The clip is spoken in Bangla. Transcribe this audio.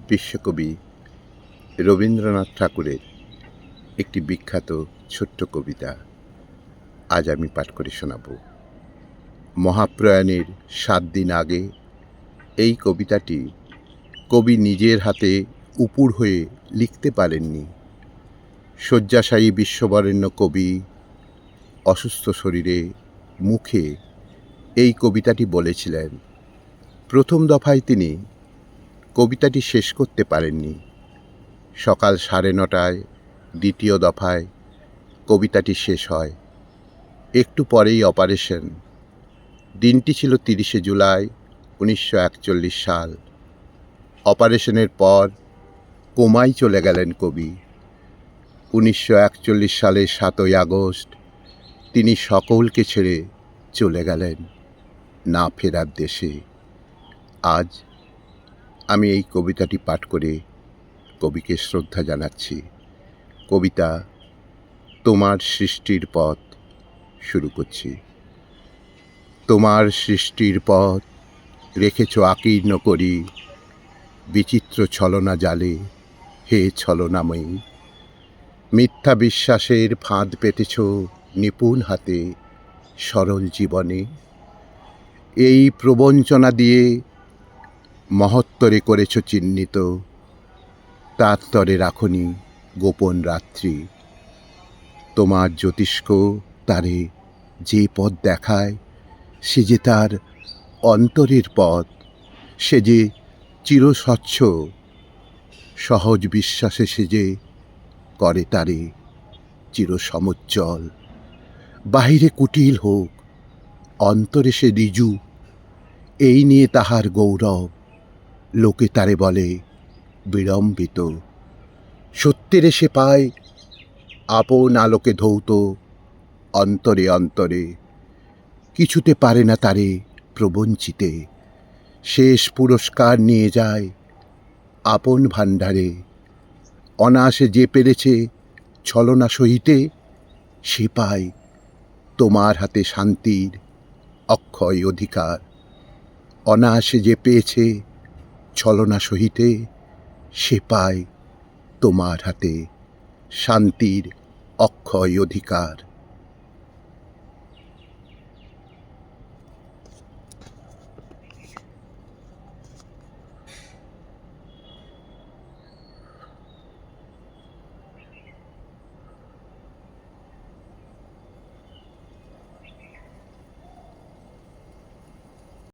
বিশ্বকবি রবীন্দ্রনাথ ঠাকুরের একটি বিখ্যাত ছোট্ট কবিতা আজ আমি পাঠ করে শোনাব। মহাপ্রয়াণের 7 দিন আগে এই কবিতাটি কবি নিজের হাতে উপুড় হয়ে লিখতে পারেননি। শয্যাশায়ী বিশ্ববরেণ্য কবি অসুস্থ শরীরে মুখে এই কবিতাটি বলেছিলেন। প্রথম দফায় তিনি কবিতাটি শেষ করতে পারেননি। সকাল 9:30টায় দ্বিতীয় দফায় কবিতাটি শেষ হয়। একটু পরেই অপারেশন। দিনটি ছিল 30শে জুলাই 1941 সাল। অপারেশনের পর কোমায় চলে গেলেন কবি। 1941 সালের 7ই আগস্ট তিনি সকলকে ছেড়ে চলে গেলেন না ফেরার দেশে। আজ আমি এই কবিতাটি পাঠ করে কবিকে শ্রদ্ধা জানাচ্ছি। কবিতা তোমার সৃষ্টির পথ শুরু করছি। তোমার সৃষ্টির পথ রেখেছ আকীর্ণ করি, বিচিত্র ছলনা জালে হে ছলনাময়ী। মিথ্যা বিশ্বাসের ফাঁদ পেতেছ নিপুণ হাতে সরল জীবনে। এই প্রবঞ্চনা দিয়ে মহত্তরে করেছ চিহ্নিত, তার তরে রাখনি গোপন রাত্রি। তোমার জ্যোতিষ্ক তারে যে পথ দেখায় সে যে তার অন্তরের পথ, সে যে চিরস্বচ্ছ। সহজ বিশ্বাসে সে যে করে তারে চিরসমুজ্জ্বল। বাহিরে কুটিল হোক, অন্তরে সে ঋজু। এই নিয়ে তাহার গৌরব, লোকে তারে বলে বিড়ম্বিত। সত্যের সে পায় আপন আলোকে ধৌত, অন্তরে অন্তরে কিছুতে পারে না তারে প্রবঞ্চিতে। শেষ পুরস্কার নিয়ে যায় আপন ভাণ্ডারে। অনায়াসে যে পেরেছে ছলনা সহিতে, সে পায় তোমার হাতে শান্তির অক্ষয় অধিকার। অনায়াসে যে পেয়েছে ছলনা সহিতে, সে পায় তোমার হাতে শান্তির অক্ষয় অধিকার।